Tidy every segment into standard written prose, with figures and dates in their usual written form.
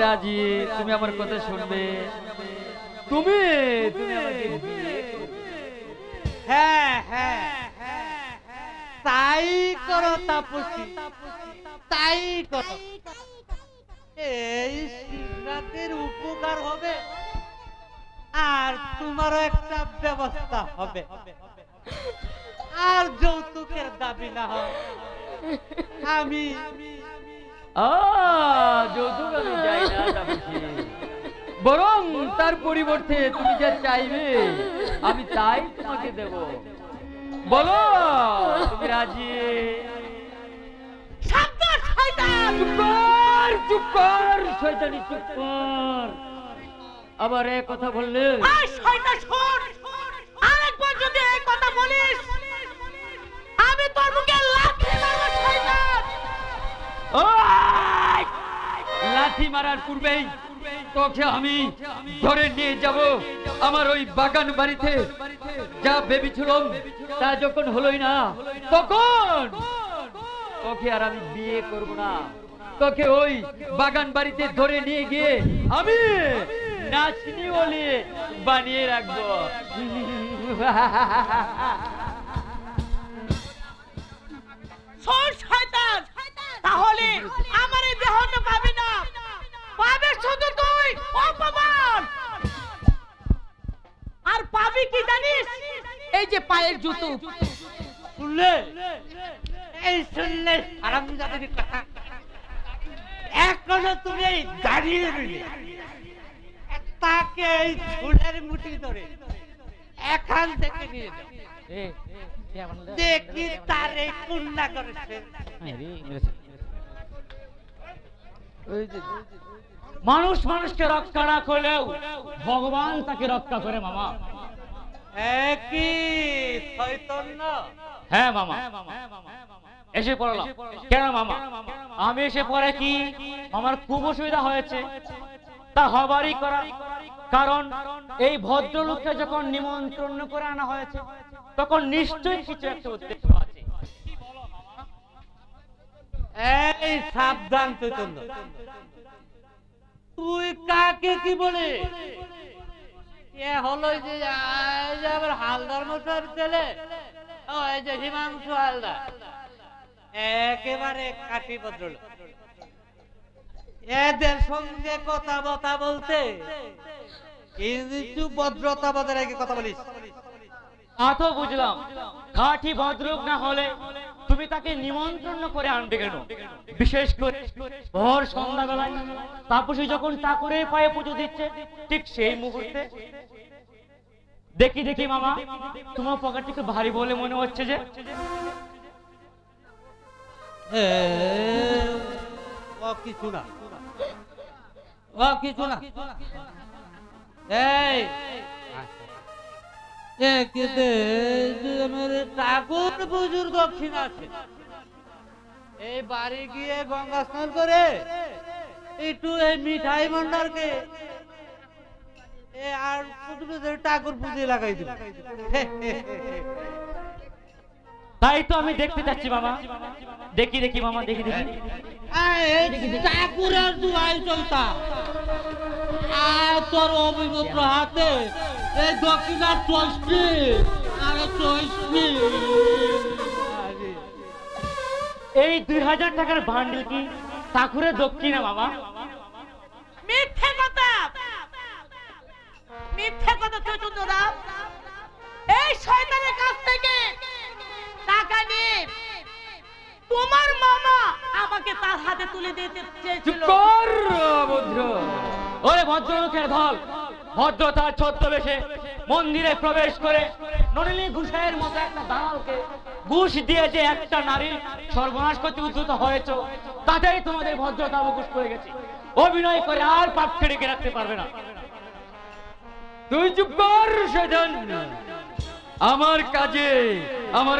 রাজি, তুমি আমার কথা শুনবে? তুমি হ্যাঁ হ্যাঁ তাই করো তাপসী, তাই করো। এই শিবরাতের উপকার হবে আর তোমারও একটা ব্যবস্থা হবে, আর যৌতুকের দাবি না হয়। আমি যৌতুক আমি চাই না তাপসী, বরং তার পরিবর্তে তুমি যা চাইবে আমি তাই তোমাকে দেব। বলো তুমি রাজি? চুপ কর, চুপ কর শয়তানি, চুপ কর। আবার এক কথা বললে আরেকবার যদি এই কথা বলিস আমি তোর মুখে লাথি মারব। শয়তান! লাথি মারার পূর্বেই তোকে আমি ধরে নিয়ে যাব আমার ওই বাগান বাড়িতে। যা ভেবেছিলাম তা যখন হলোই না, তখন তোকে আর আমি বিয়ে করব না। তোকে ওই বাগান বাড়িতে ধরে নিয়ে গিয়ে আমি নাচনি বলে বানিয়ে রাখবো। শয়তান! তাহলে আমার এই দেহটা পাবি না, পাবে শুধু তুই অপমান। আর পাবি কি জানিস? এই যে পায়ের জুতো। শুনলে, এই শুনলে হারামজাদার কথা। এখনো তুমি এই দাঁড়িয়ে রইলে, তাকে এই ঝুলের মুঠি ধরে এখান থেকে নিয়ে যাও। দেখি তারে কুন্না করেছে। মানুষ মানুষকে রক্ষা না করলেও ভগবান তাকে রক্ষা করে মামা। একই চৈতন্য। হ্যাঁ মামা, এসে পড়লাম। কেন মামা? আমি এসে পড়ে কি আমার খুব অসুবিধা হয়েছে? তা হবারই করা, কারণ এই ভদ্রলোককে যখন নিমন্ত্রণ করে আনা হয়েছে তখন নিশ্চয়ই কিছু একটা উদ্দেশ্য আছে। এই সাবধান চৈতন্য, তুই কাকে কি বলে? এ হলো যে আবার হালদার মশার ছেলে, ওই যে হিমাংশু হালদার, একেবারে কাঠি ভদ্রলোক। এদের সঙ্গে কথা বলতে কিন্তু ভদ্রতা বজায় রেখে কথা বলিস। তা তো বুঝলাম, কাঠি ভদ্রলোক না হলে তুমি তাকে নিমন্ত্রণ করে আনবে কেন? বিশেষ করে ভোর সন্ধ্যাবেলায় তাপসী যখন ঠাকুরের পায়ে পুজো দিচ্ছে ঠিক সেই মুহূর্তে। দেখি মামা, তোমার পকেট একটু ভারী বলে মনে হচ্ছে যে। কিছু না, কিছু না। এই ঠাকুর পুজোর দক্ষিণ আছে, এই বাড়ি গিয়ে গঙ্গা স্নান করে একটু এই মিঠাই ভান্ডারকে আর ঠাকুর পুজো লাগাই দিল। তাই তো আমি দেখতে যাচ্ছি মামা। দেখি মামা, দেখি ঠাকুরের দুয়াই চলতা আর তোর অভিভূত হাতে এই দক্ষিণার চষ্টি আর চষ্টি। এই 2000 টাকার ভান্ডিল কি ঠাকুরের দক্ষিণা মামা? মিথ্যে কথা, মিথ্যে কথা চৈতন্যদা। এই শয়তানের কাছ থেকে টাকা নিয়ে তোমার মামা আমাকে তার হাতে তুলে দিতে চেয়েছিল। চুপ কর ভদ্র। ওরে ভদ্রলোকের দল ভদ্রতার ছদ্মবেশে মন্দিরে প্রবেশ করে নলিনী ঘুষের মতো একটা দালালকে ঘুষ দিয়ে যে একটা নারীর সর্বনাশ করতে উদ্যত হয়েছ, তাতেই তোমাদের ভদ্রতা অবকুশ করে গেছে। অভিনয় করে আর পাপ ছেড়ে রাখতে পারবে না। তুই চুপ কর শয়তান। আমার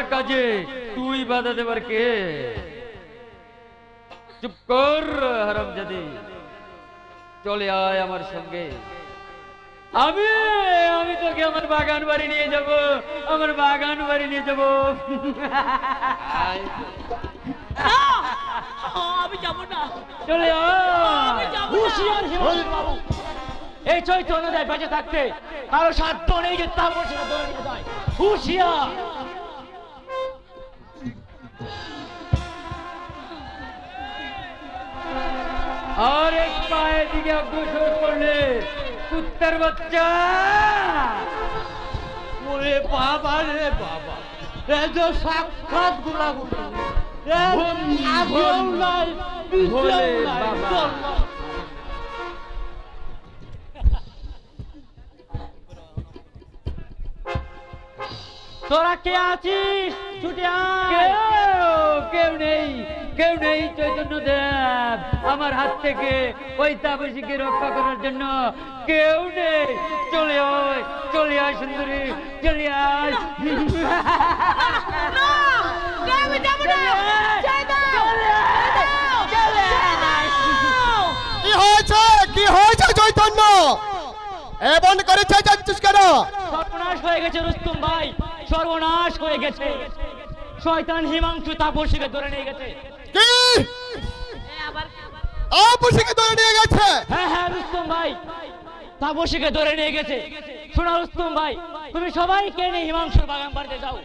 কাজে তুই বাধা দেবার কে? চুপ কর হারামজাদি, চলে আয় আমার সঙ্গে। আমি তোকে আমার বাগান বাড়ি নিয়ে যাব, আমার বাগান বাড়ি নিয়ে যাব। আমি যাব না, চলে আয়। হুঁশিয়ার হিমাংশু বাবু, এই চৈতন্য দেয় বেঁচে থাকতে কারো সাধ্য নেই যে তাপসীকে ধরে নিয়ে যায়। হুঁশিয়ার। আর এক পায়ে দিকে অগ্রসর করলে কুত্তার বাচ্চা। ওরে বাবা রে বাবা, এ যে সাক্ষাৎ গুলাগুলি, আগেও নাই পিছেও নাই। চল। তোরা কে আছিস? ছুটে আয়। কেউ নেই, কেউ নেই চৈতন্য দেব। আমার হাত থেকে ওই তাপসীকে রক্ষা করার জন্য কেউ নেই। চলে আয়, চলে আয় সুন্দরী, চলে আয়। না, আমি যাব না। ছেড়ে দাও। কি হয়েছে, কি হয়েছে চৈতন্য? এমন করে চেঁচাচ্ছিস কেন? সর্বনাশ হয়ে গেছে রুস্তম ভাই, সর্বনাশ হয়ে গেছে। শয়তান হিমাংশু তাপসীকে ধরে নিয়ে গেছে। কি? আবার তাপসীকে ধরে নিয়ে গেছে? হ্যাঁ হ্যাঁ রুস্তম ভাই, তাপসীকে ধরে নিয়ে গেছে। শোনো রুস্তম ভাই, তুমি সবাইকে নিয়ে হিমাংশুর বাগান বাড়িতে যাও,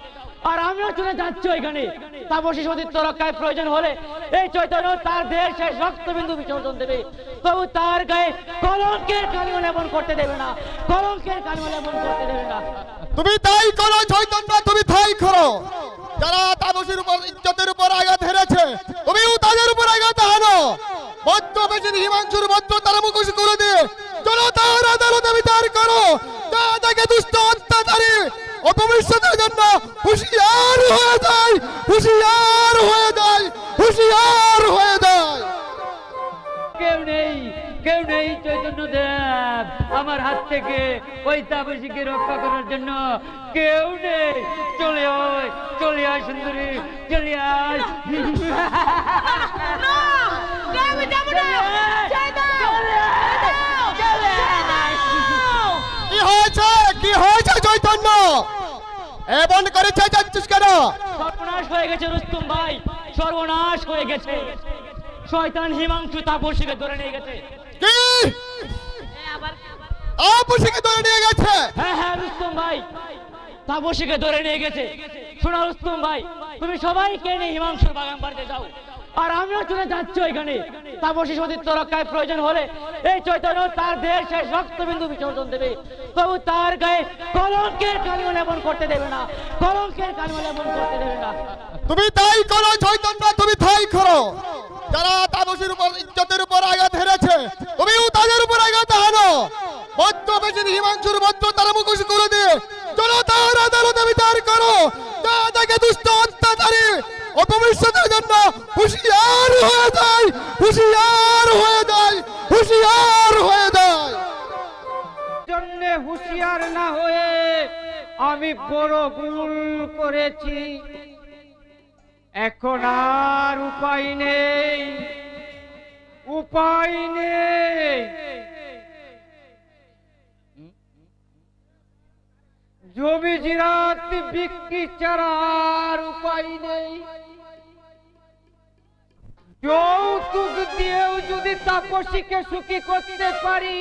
আর আমিও চলে যাচ্ছি ওইখানে। তাপসী সতীত্ব রক্ষায় প্রয়োজন হলে এই চৈতন্য তার দেহের শেষ রক্তবিন্দু বিসর্জন দেবে, তবু তার গায়ে কলঙ্কের কালিমা লেপন করতে দেবে না, কলঙ্কের কালিমা লেপন করতে দেবে না। তুমি তাই করো চৈতন্য, তুমি তাই করো। যারা তাপসীর উপর, ইজ্জতের উপর আঘাত হেরেছে, তুমিও তাদের উপর আঘাত হানো। মধ্যবেশীর হিমাংশুর মধ্য তারা মুখোশ করে দিয়ে চলো তার আদালতে বিচার করো। যা তাকে দুষ্ট অত্যাচারী ও ভবিষ্যতের জন্য হুঁশিয়ার হয়ে যায়, হুঁশিয়ার হয়ে যায়, হুঁশিয়ার হয়ে যায়। কেউ নেই, কেউ নেই চৈতন্য দেব। আমার হাত থেকে ওই তাপসীকে রক্ষা করার জন্য কেউ নেই। চলে আয়, চলে আয় সুন্দরী, চলে আয়। না, আমি যাব না। ছেড়ে দাও। কি হয়েছে, কি হয়েছে চৈতন্য? এমন করে চেঁচাচ্ছিস কেন? সর্বনাশ হয়ে গেছে রুস্তম ভাই, সর্বনাশ হয়ে গেছে। শয়তান হিমাংশু তাপসীকে ধরে নিয়ে গেছে। কি? আবার তাপসীকে ধরে নিয়ে গেছে? হ্যাঁ হ্যাঁ রুস্তম ভাই, তাপসীকে ধরে নিয়ে গেছে। শোনো রুস্তম ভাই, তুমি সবাইকে নিয়ে হিমাংশুর বাগান বাড়িতে যাও, আর আমিও চলে যাচ্ছি ওইখানে। তাপসী সতীত্ব রক্ষায় প্রয়োজন হলে এই চৈতন্য তার দেহের শেষ রক্তবিন্দু বিসর্জন দেবে, তবু তার গায়ে কলঙ্কের কালিমা লেপন করতে দেবে না, কলঙ্কের কালিমা লেপন করতে দেবে না। তুমি তাই করো চৈতন্য, তুমি তাই করো। যারা তাপসীর উপর, ইজ্জতের উপর আঘাত হেরেছে, তুমিও তাদের উপর আঘাত হানো। মধ্যবেশীর হিমাংশুর মধ্য তারা মুখোশ করে দিয়ে চলো তার আদালতে বিচার করো। যা তাকে দুষ্ট অত্যাচারী ও ভবিষ্যতের জন্য হুঁশিয়ার হয়ে যায়, হুঁশিয়ার হয়ে যায়, হুঁশিয়ার হয়ে যায়। জন্য হুঁশিয়ার না হয়ে আমি বড় ভুল করেছি। এখন আর উপায় নেই, উপায় নেই। জমি জিরাত বিক্রি ছাড়া আর উপায় নেই। যৌতুক দিয়েও যদি তাপসীকে সুখী করতে পারি,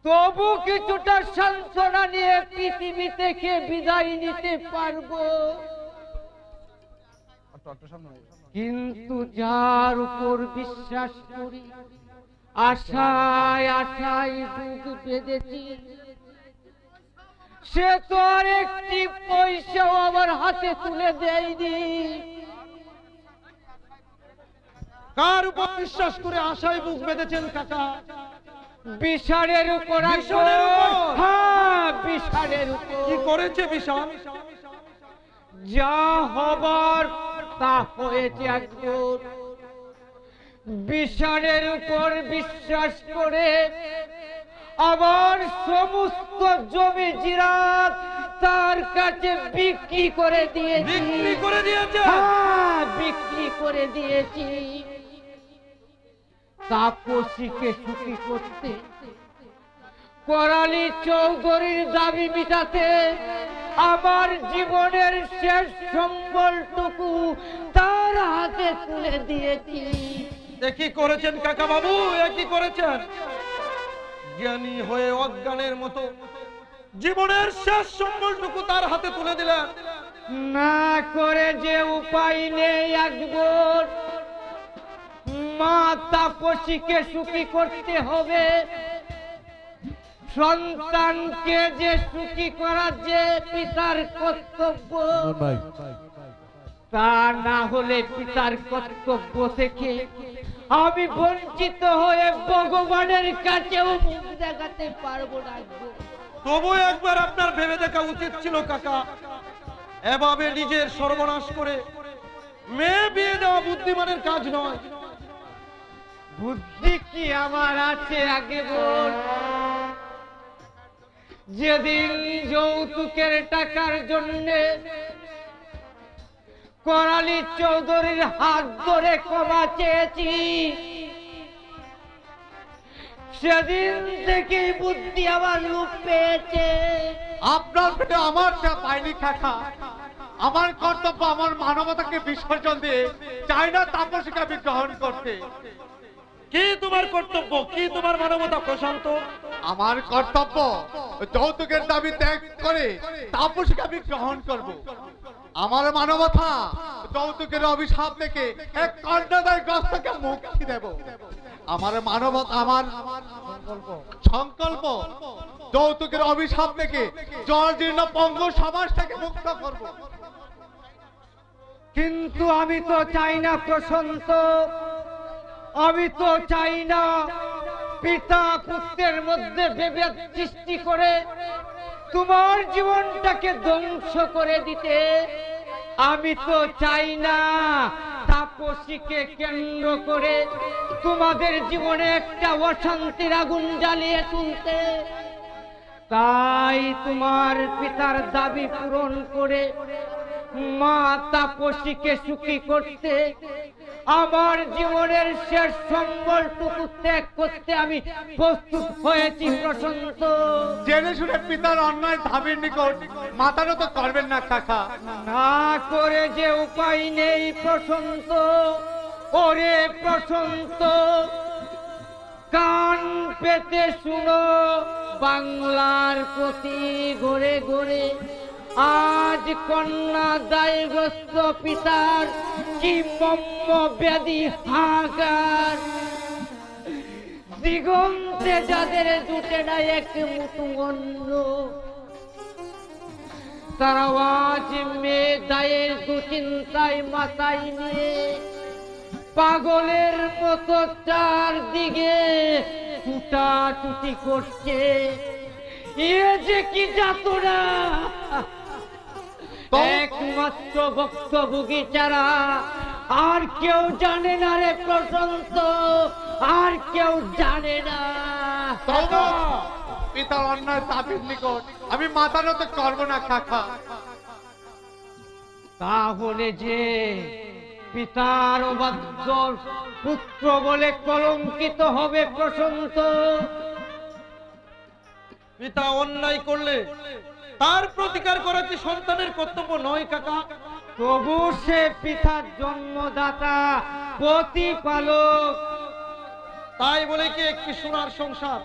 তবু কিছুটা সান্ত্বনা নিয়ে পৃথিবী থেকে বিদায় নিতে পারবো। কিন্তু যার উপর বিশ্বাস করি, আশায় আশায় বুক বেঁধেছি, সে তো আর একটি পয়সাও আমার হাতে তুলে দেয়নি। কার উপর বিশ্বাস করে আশায় বুক বেঁধেছেন কাকা? বিশালের উপর। বিশালের উপর? হ্যাঁ, বিশালের উপর। কি করেছে বিশাল? যা হবার তা হয়েছে একদম। বিশালের উপর বিশ্বাস করে আমার সমস্ত জমি জিরাত তার কাছে বিক্রি করে দিয়েছি। বিক্রি করে দিয়েছে? হ্যাঁ, বিক্রি করে দিয়েছি। তাপসীকে সুখী করতে, করালি চৌধুরীর দাবি মিটাতে, আমার জীবনের শেষ সম্বলটুকু তার হাতে তুলে দিয়েছি। কি করেছেন কাকা বাবু, কি করেছেন? জ্ঞানী হয়ে অজ্ঞানের মতো জীবনের শেষ সম্বলটুকু তার হাতে তুলে দিলেন। না করে যে উপায় নেই, একবার মা তাপসীকে সুখী করতে হবে। সন্তানকে যে সুখী করা যে পিতার কর্তব্য, তা না হলে পিতার কর্তব্য থেকে আমি বঞ্চিত হয়ে ভগবানের কাছেও মুখ দেখাতে পারবো না। তবু একবার আপনার ভেবে দেখা উচিত ছিল কাকা। এভাবে নিজের সর্বনাশ করে মেয়ে বিয়ে দেওয়া বুদ্ধিমানের কাজ নয়। বুদ্ধি কি আমার আছে আগে বল? যেদিন যৌতুকের টাকার জন্য করালি চৌধুরীর হাত ধরে ক্ষমা চেয়েছি, সেদিন থেকে বুদ্ধি আমার রূপ পেয়েছে। আপনার পেটে আমার পাইনি কাকা। আমার কর্তব্য আমার মানবতাকে বিসর্জন দিয়ে চাই না তাপসীকে আমি গ্রহণ করতে। কি তোমার কর্তব্য, কি তোমার মানবতা প্রশান্ত? আমার কর্তব্য যৌতুকের দাবি ত্যাগ করে তাপসীকে আমি গ্রহণ করব। আমার মানবতা যৌতুকের অভিশাপ থেকে এক কন্যাদায় গ্রস্তকে মুক্তি দেব। আমার মানবতা, আমার সংকল্প যৌতুকের অভিশাপ থেকে জর্জীর্ণ পঙ্গু সমাজ থেকে মুক্ত করব। কিন্তু আমি তো চাই না প্রশান্ত, আমি তো চাই না পিতা পুত্রের মধ্যে বিভেদ সৃষ্টি করে তোমার জীবনটাকে ধ্বংস করে দিতে। আমি তো চাই না তাপসীকে কেন্দ্র করে তোমাদের জীবনে একটা অশান্তির আগুন জ্বালিয়ে তুলতে। তাই তোমার পিতার দাবি পূরণ করে মা তাপসীকে সুখী করতে আমার জীবনের শেষ সম্বলটুকু ত্যাগ করতে আমি প্রস্তুত হয়েছি প্রশান্ত। জেনে শুনে পিতার অন্যায় দাবির নিকট মাথা নত করবেন না কাকা। না করে যে উপায় নেই প্রশান্ত। ওরে প্রশান্ত, কান পেতে শুনো বাংলার প্রতি ঘরে ঘরে আজ কন্যা দায়গ্রস্ত পিতার কি মম্ম ব্যাধি হাহাকার। দিগন্তে যাদের জুটে না এক মুঠো অন্ন, তারা আজ মেয়ে দায়ের দুচিন্তায় মাথায় নিয়ে পাগলের মতো চারদিকে ছুটাছুটি করছে। এ যে কি যাতনা! একমাত্র ভুক্তভোগী ছাড়া আর কেউ জানে না রে প্রশান্ত, আর কেউ জানে না। পিতার অন্যায় দাবির নিকট আমি মাথা নত করব না কাকা। তাহলে যে পিতার অবাধ্য পুত্র বলে কলঙ্কিত হবে প্রশান্ত। পিতা অন্যায় করলে তার প্রতিকার করা কি সন্তানের কর্তব্য নয় কাকা? তবু সে পিতার জন্মদাতা, প্রতিপালক। তাই বলে কি একটি সোনার সংসার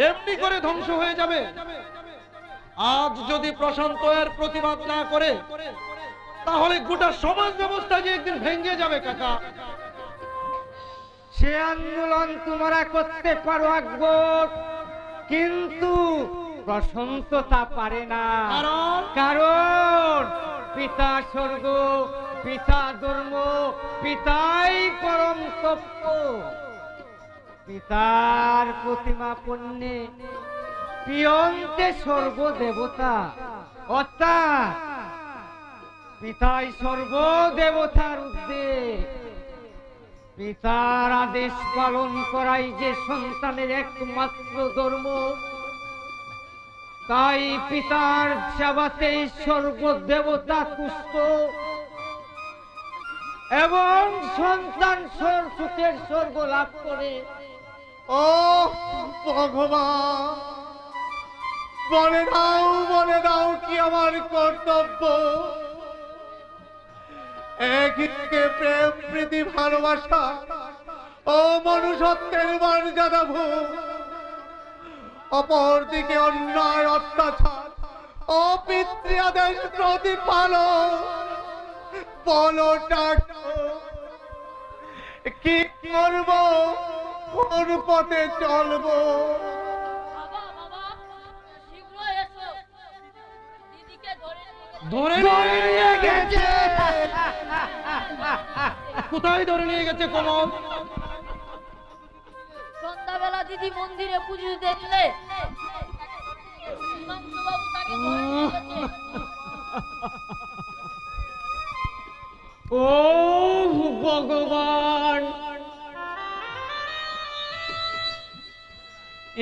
এমনি করে ধ্বংস হয়ে যাবে? আজ যদি প্রশান্ত এর প্রতিবাদ না করে তাহলে গোটা সমাজ ব্যবস্থা যে একদিন ভেঙে যাবে কাকা। সে আন্দোলন তোমরা করতে পারো আকবর, কিন্তু প্রশান্ত তা পারে না। কারণ পিতা স্বর্গ, পিতা ধর্ম, পিতাই পরম তত্ত্ব। পিতার প্রতিমা পণ্যে পিয়ন্তে সর্বদেবতা, অর্থাৎ পিতাই সর্বদেবতার উদ্দেশ্য। পিতার আদেশ পালন করাই যে সন্তানের একমাত্র ধর্ম। তাই পিতার সেবাতে সর্বদেবতা তুষ্ট এবং সন্তান সুখের স্বর্গ লাভ করে। ও ভগবান, বলে দাও কি আমার কর্তব্য। একদিকে প্রেম প্রীতি ভালোবাসা ও মনুষ্যত্বের মর্যাদা ভুল, অপরদিকে অন্যায় অত্যাচার ও পিতৃআদেশ প্রতিপালন। বলো কি করব, কোন পথে চলবো? বাবা বাবা শীঘ্র এসো, দিদিকে ধরে নিয়ে গেছে। কোথায় ধরে নিয়ে গেছে কমল? সন্ধ্যাবেলা দিদি মন্দিরে পুজো দিলে হিমাংশুবাবু তাকে ধরে নিয়ে গেছে। ও ভগবান,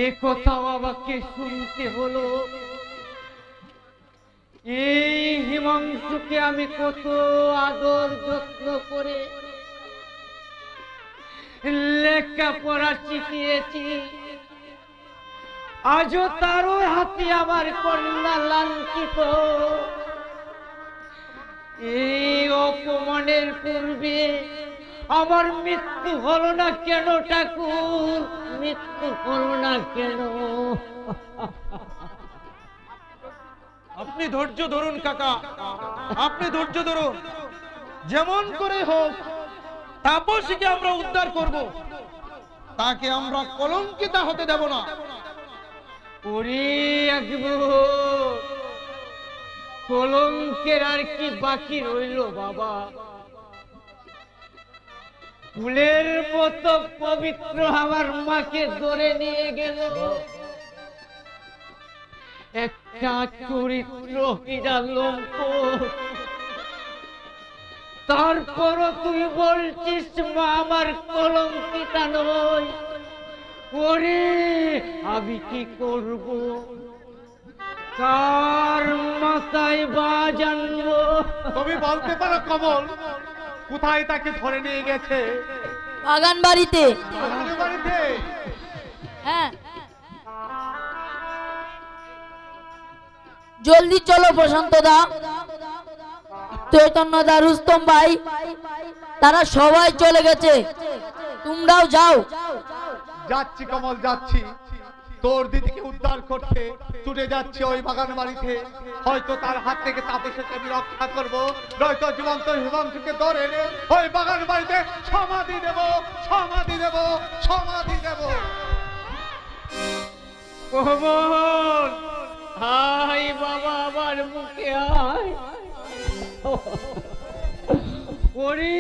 এ কথা আমাকে শুনতে হলো। এই হিমাংশুকে আমি কত আদর যত্ন করে লেখাপড়া শিখিয়েছি, আজও তারও হাতে আমার কন্যা লাঞ্ছিত। এই অপমানের পূর্বে আমার মৃত্যু হলো না কেন ঠাকুর? মৃত্যু হলো না কেন? আপনি ধৈর্য ধরুন কাকা, আপনি ধৈর্য ধরুন। যেমন করে হোক তাপসীকে আমরা উদ্ধার করব, তাকে আমরা কলঙ্কিতা হতে দেব না। ওরে আকবর, কলঙ্কের আর কি বাকি রইল বাবা? ফুলের মতো পবিত্র আমার মাকে ধরে নিয়ে গেল একটা চরিত্রহীনা লম্পট। তারপরও তুই বলছিস মা আমার কলঙ্কিতা নয়। ওরে আমি কি করব, কার মাথায় বাজ আনবো? তুমি বলতে পারো কমল, কোথায় তাকে ধরে নিয়ে গেছে? বাগান বাড়িতে। আমাদের বাড়িতে? হ্যাঁ, জলদি চলো প্রশান্ত দা, চৈতন্য দা, রুস্তম ভাই, তারা সবাই চলে গেছে, তোমরাও যাও। যাচ্ছি কমল, যাচ্ছি। তোর দিদিকে উদ্ধার করতে ছুটে যাচ্ছি ওই বাগান বাড়িতে। হয়তো তার হাত থেকে তাপসকে আমি রক্ষা করবো, নয়তো জীবন্ত হিমাংশুকে ধরে এনে ওই বাগান বাড়িতে সমাধি দেব, সমাধি দেব, সমাধি দেব। কমল, হাই বাবা আমার মুখে আয়। ওরে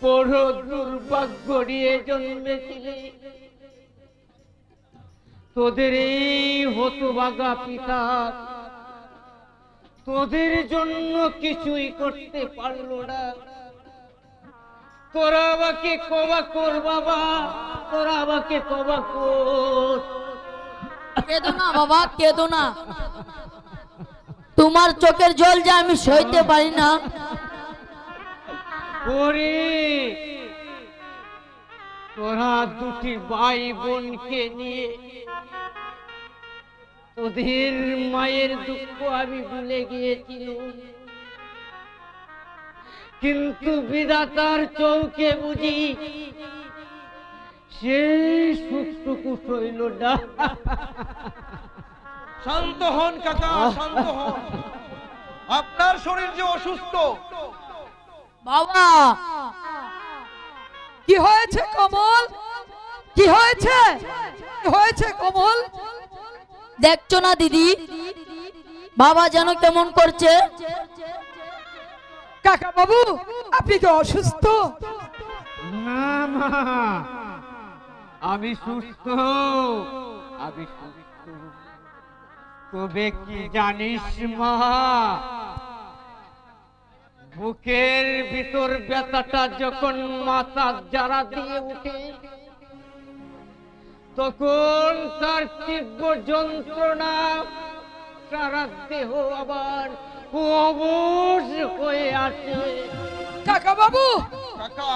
বড় দুর্ভাগ্য নিয়ে জন্মেছিলি, তোদের এই হতভাগা পিতা তোদের জন্য কিছুই করতে পারলো না। তোরা আমাকে ক্ষমা কর বাবা, তোরা আমাকে ক্ষমা কর। কেঁদো না বাবা, কেঁদো না, তোমার চোখের জল যে আমি সইতে পারি না। ওরে তোরা দুটি ভাই বোনকে নিয়ে তোদের মায়ের দুঃখ আমি ভুলে গিয়েছিলাম, কিন্তু বিধাতার চৌকে বুঝি সেই সুখটুকু সইল না। শান্ত হন কাকা, শান্ত হন। আপনার শরীর যে অসুস্থ। বাবা, কি হয়েছে কমল? কি হয়েছে? কি হয়েছে কমল? দেখছো না দিদি, বাবা যেন কেমন করছে। কাকা বাবু, আপনি কি অসুস্থ? না মা, আমি সুস্থ, আমি সুস্থ। তবে কি জানিস মা, বুকের ভিতর ব্যথাটা যখন মাথা জারা দিয়ে উঠে, তখন তার তীব্র যন্ত্রণা সারা দেহ আবার অবশ হয়ে আসে। কাকা বাবু, কাকা,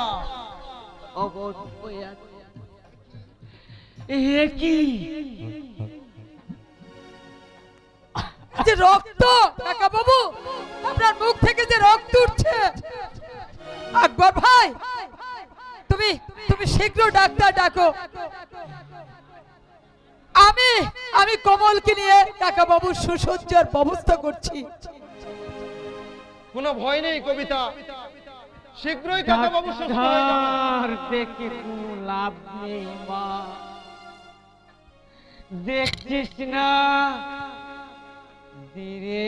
অবশ হয়ে আসে। এ কি যে রক্ত! কাকা বাবু, আপনার মুখ থেকে যে রক্ত উঠছে! আকবর ভাই, তুমি তুমি শীঘ্র ডাক্তার ডাকো। আমি আমি কমলকে নিয়ে কাকা বাবুর সুসজ্জার ব্যবস্থা করছি। কোনো ভয় নেই কবিতা, শীঘ্রই কাকা বাবু সুস্থ হয়ে যাবে। ডাক্তার দেখে কোনো লাভ নেই মা, দেখছিস না ধীরে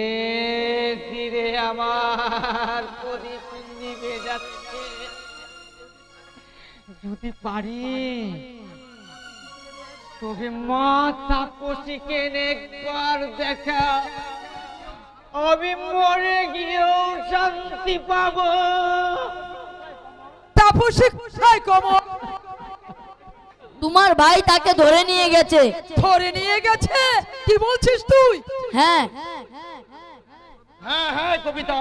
ধীরে আমার প্রদীপ নিভে যাচ্ছে। যদি পারি তবে মা তাপসীকে একবার দেখা, আমি মরে গিয়েও শান্তি পাবো। তাপসী কোথায় কমল? তোমার ভাই তাকে ধরে নিয়ে গেছে। ধরে নিয়ে গেছে? কি বলছিস তুই? হ্যাঁ হ্যাঁ হ্যাঁ কবিতা,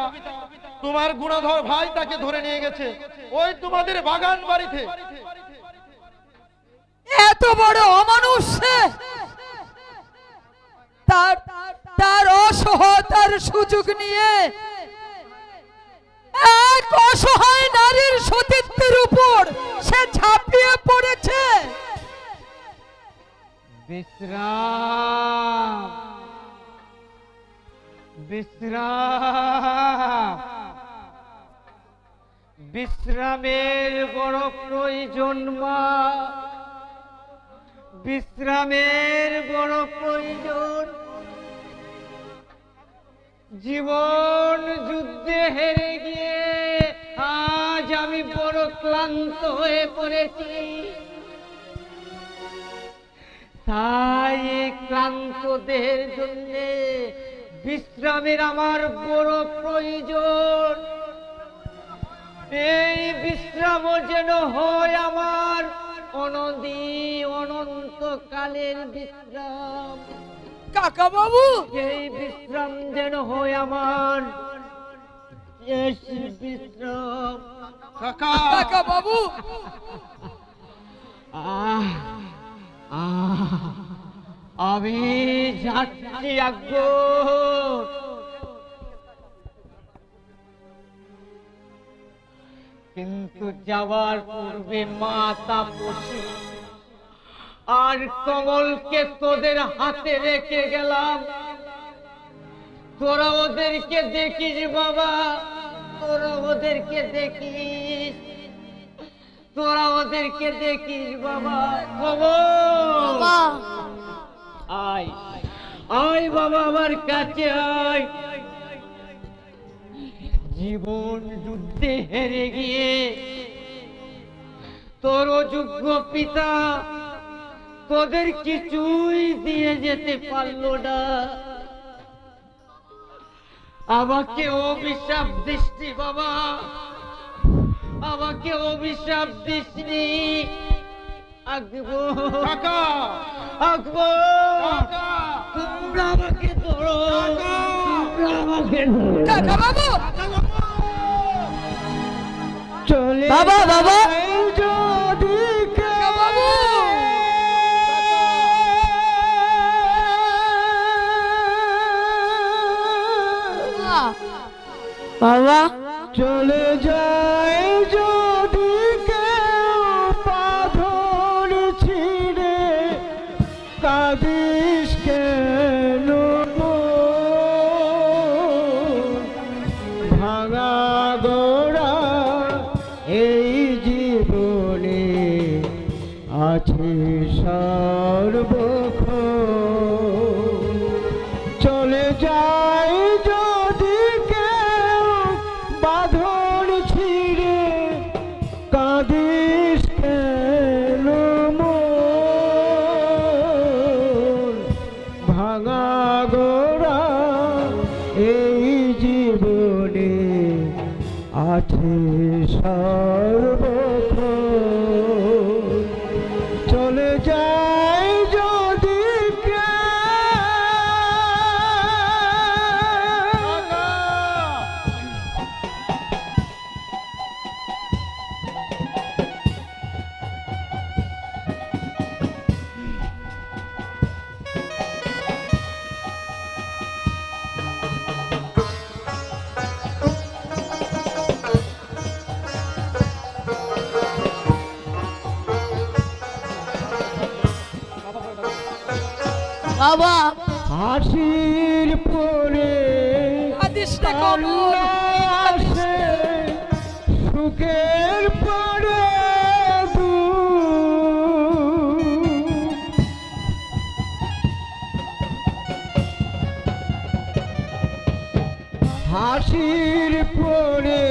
তোমার গুণধর ভাই তাকে ধরে নিয়ে গেছে ওই তোমাদের বাগান বাড়িতে। এত বড় অমানুষ সে! তার তার অসহায়তার সুযোগ নিয়ে এক অসহায় নারীর সতীত্বের উপর সে ঝাঁপিয়ে পড়েছে। বিশ্রাম বিশ্রাম বিশ্রামের বড় প্রয়োজন মা, বিশ্রামের বড় প্রয়োজন। জীবন যুদ্ধে হেরে গিয়ে আজ আমি বড় ক্লান্ত হয়ে পড়েছি। তাই এই ক্লান্ত দেহের জন্য বিশ্রামের আমার বড় প্রয়োজন। এই বিশ্রাম যেন হয় আমার অনদি অনন্তকালের বিশ্রাম। কাকা বাবু, এই বিশ্রাম যেন হয় আমার শেষ বিশ্রাম। কাকা কাকা বাবু, আমি যাচ্ছি আকবর। কিন্তু যাওয়ার পূর্বে মা তাপসী আর কমলকে তোদের হাতে রেখে গেলাম। তোরা ওদেরকে দেখিস বাবা, তোরা ওদেরকে দেখিস, তোরা ওদেরকে দেখিস বাবা। কমল আয় আয় বাবা আমার কাছে আয়। জীবন যুদ্ধে হেরে গিয়ে তোর যোগ্য পিতা তোদের কিছুই দিয়ে যেতে পারলো না। আমাকে অভিশাপ দিসনি বাবা, আমাকে অভিশাপ দিসনি। আকবর কাকা আকবর, তোমরা আমাকে ধরো, তোমরা আমাকে ধরো। কাকা বাবু, চলে বাবা, বাবা। যদি কাকা বাবু, বাবা চলে যায় যদি কেউ পাথর ছিঁড়ে, কাঁদিস কেন ভাঙা গোড়া এই জীবনে আছে সর্বক্ষণ। চলে যায় যদি কেউ বাঁধন ছিঁড়ে, কাঁদিস কেন মন ভাঙা গোড়া এই জীবনে আছে সর্বক্ষণ। চলে যায় যদি বাবা হাসির পরে কাঁদিস না কমল, আসে সুখের পরে হাসির পরে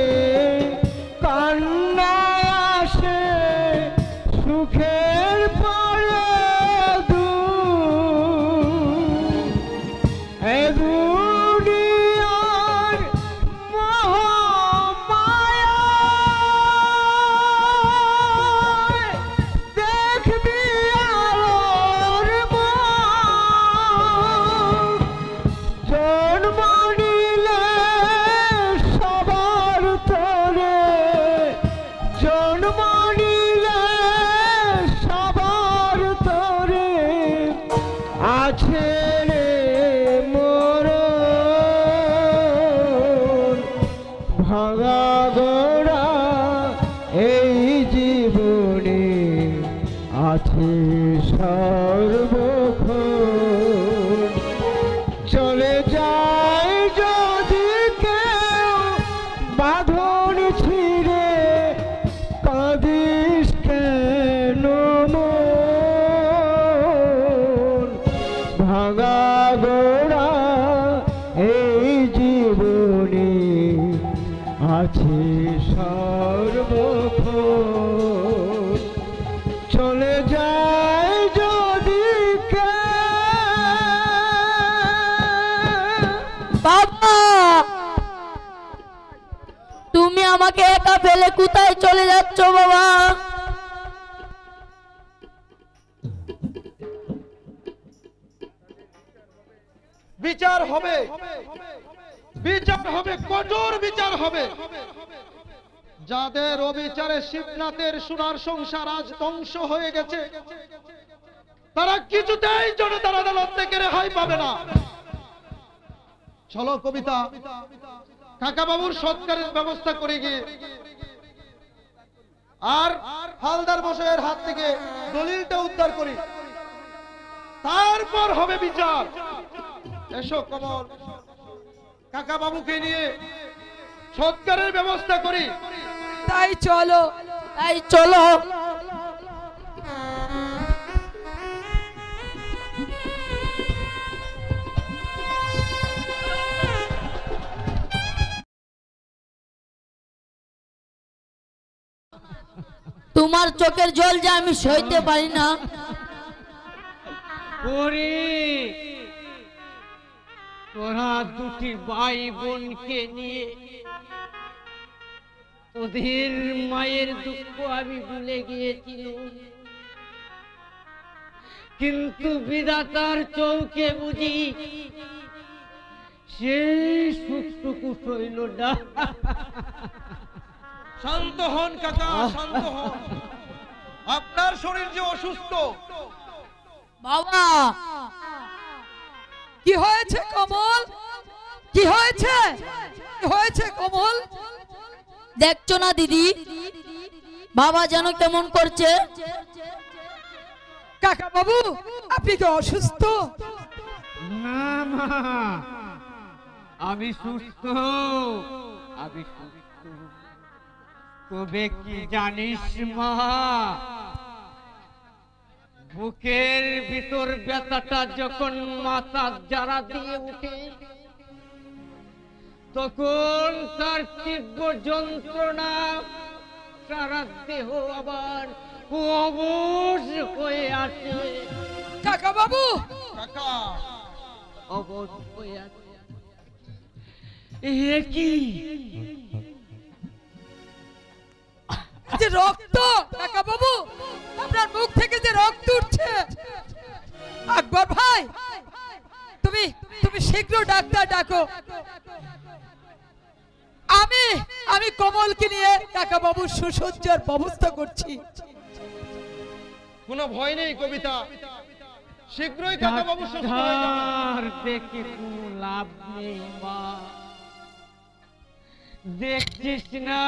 কান্না আসে সুখের পরে এ দুনিয়ার মোহমায়ায় দেখবি আলোর মুখ। জন্ম নিলে সবার তরে, জন্ম নিলে সবার তরে আছে রে মরণ। ভাঙা গোড়া এই জীবনে আছে সর্বক্ষণ। চলে যায় যদি কেউ বাঁধন ছিঁড়ে, কাঁদিস কেন মন? ভাঙা গোড়া এই জীবনে আছে সর্বক্ষণ। চলে যায় যদি বাবা তুমি আমাকে একা ফেলে কোথায় চলে যাচ্ছ বাবা? বিচার হবে, বিচার হবে, কঠোর বিচার হবে। যাদের অবিচারে শিবনাথের সোনার সংসার আজ ধ্বংস হয়ে গেছে, তারা কিছুতেই জনতার আদালত থেকে রেহাই পাবে না। চলো কবিতা, কাকা বাবুর সৎকারের ব্যবস্থা করে গিয়ে আর হালদার মশাইয়ের হাত থেকে দলিলটা উদ্ধার করি, তারপর হবে বিচার। এসো কমল, কাকা বাবুকে নিয়ে সৎকারের ব্যবস্থা করি। তাই চলো, তাই চলো। তোমার চোখের জল যে আমি সইতে পারি না। ওরে তোরা দুটি ভাই বোনকে নিয়ে ওদের মায়ের দুঃখ আমি ভুলে গিয়েছিলাম, কিন্তু বিধাতার চৌকে বুঝি সেই সুখটুকু সইল না। শান্ত হন কাকা, শান্ত হন। আপনার শরীর যে অসুস্থ। বাবা কি হয়েছে কমল? কি হয়েছে? কি হয়েছে কমল? দেখছো না দিদি, বাবা যেন কেমন করছে। কাকা বাবু আপনি কি অসুস্থ? না মা, আমি সুস্থ, আমি সুস্থ। তবে কি জানিস মা, বুকের ভিতর ব্যথাটা যখন মাথা জারা দিয়ে উঠে, তখন তার তীব্র যন্ত্রণা সারা দেহ আবার অবশ হয়ে আসে। কাকা বাবু কাকা অবশ হয়ে আসে। এ কি যে রক্ত? কাকা বাবু আপনার মুখ থেকে যে রক্ত উঠছে। আকবর ভাই তুমি তুমি শীঘ্র ডাক্তার ডাকো। আমি কমলকে নিয়ে কাকা বাবুর সুসজ্জার ব্যবস্থা করছি। কোনো ভয় নেই কবিতা, শীঘ্রই কাকা বাবু সুস্থ হয়ে যাবেন। দেখে কোনো লাভ নেই মা, দেখছিস না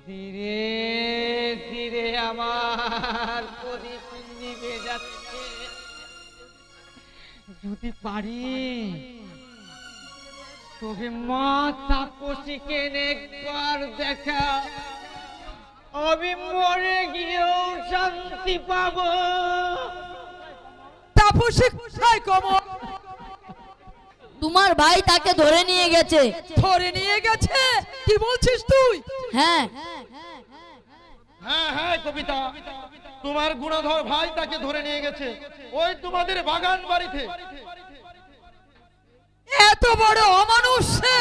ধীরে ধীরে আমার প্রদীপ নিভে যাচ্ছে। যদি পারি তবে মা তাপসীকে একবার দেখা, আমি মরে গিয়েও শান্তি পাবো। তাপসী কোথায় কমল? তোমার ভাই তাকে ধরে নিয়ে গেছে। ধরে নিয়ে গেছে? কি বলছিস তুই? হ্যাঁ হ্যাঁ হ্যাঁ কবিতা, তোমার গুণধর ভাই তাকে ধরে নিয়ে গেছে ওই তোমাদের বাগান বাড়িতে। এত বড় অমানুষ সে!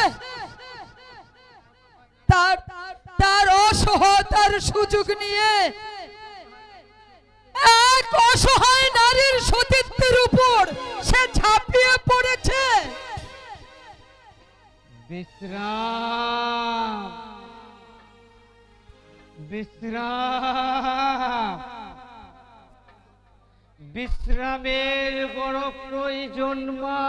তার অসহায়তার সুযোগ নিয়ে এক অসহায় নারীর সতীত্বের উপর সে ঝাঁপিয়ে পড়েছে। বিশ্রাম বিশ্রাম বিশ্রামের বড় প্রয়োজন মা,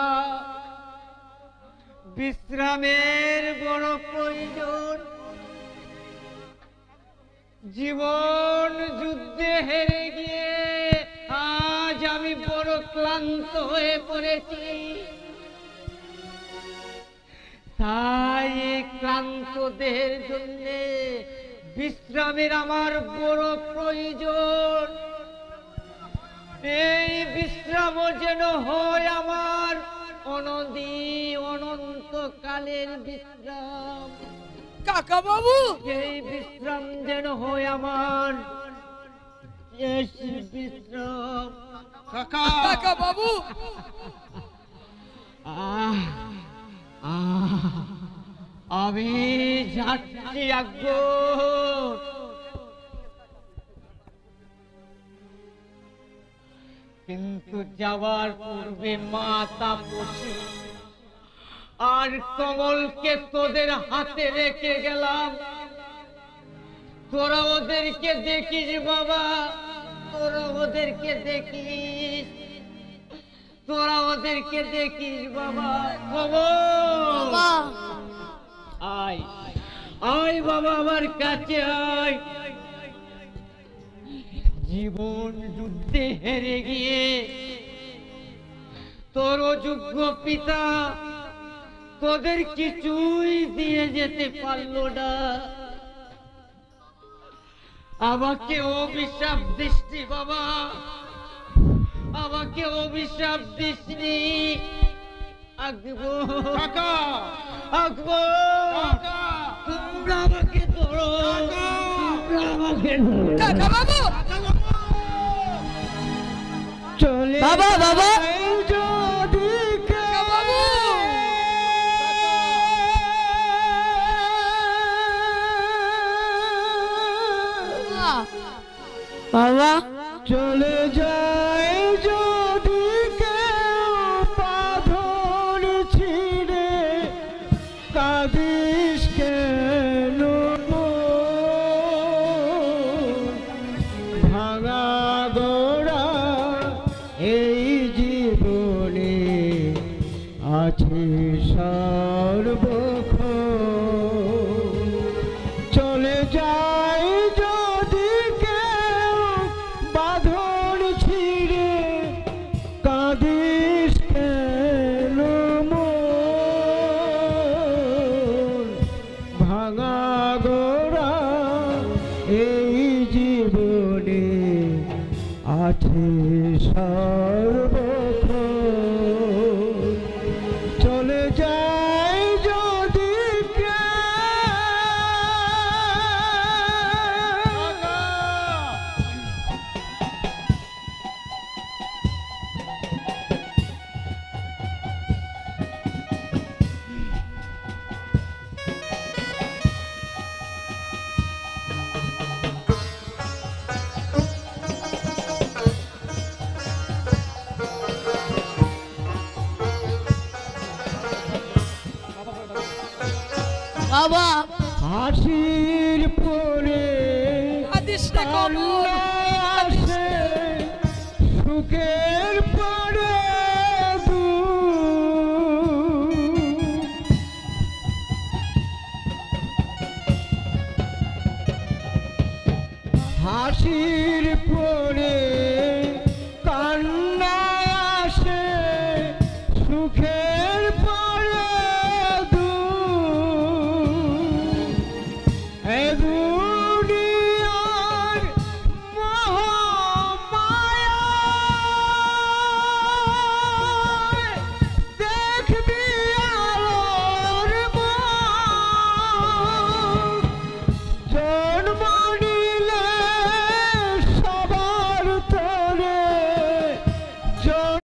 বিশ্রামের বড় প্রয়োজন। জীবন যুদ্ধে হেরে গিয়ে আজ আমি বড় ক্লান্ত হয়ে পড়েছি। তাই এই ক্লান্ত দেহের জন্য বিশ্রামের আমার বড় প্রয়োজন। এই বিশ্রাম যেন হয় আমার অনদি অনন্তকালের বিশ্রাম। কাকা বাবু, এই বিশ্রাম যেন হয় আমার শেষ বিশ্রাম। কাকা বাবু, আমি যাচ্ছি একবার, কিন্তু যাওয়ার পূর্বে মা তাপসী আর কমলকে তোদের হাতে রেখে গেলাম। তোরা ওদেরকে দেখিস বাবা, তোরা ওদেরকে দেখিস, তোরা ওদেরকে দেখিস বাবা। কমল আয় আয় বাবা, আমার কাছে আয়। জীবন যুদ্ধে হেরে গিয়ে তোর অযোগ্য পিতা তোদের কিছুই দিয়ে যেতে পারলো না। আমাকে অভিশাপ দিসনি বাবা, আমাকে অভিশাপ দিসনি। তোমরা আমাকে ধরো, তোমরা আমাকে ধরো। কাকা বাবু, চলে বাবা বাবা যদি কাকা বাবু, বাবা চলে যায় যদি কেউ বাঁধন ছিঁড়ে, কাঁদিস কেন ভাঙা গোড়া এই জীবনে আছে সর্বক্ষণ। চলে যায় যদি কেউ বাঁধন ছিঁড়ে, কাঁদিস কেন মন ভাঙা গোড়া এই জীবনে আছে সর্বক্ষণ। চলে যায় যদি বাবা হাসির পরে কাঁদিস না কমল, কাঁদিস না। সুখের পরে হাসির পরে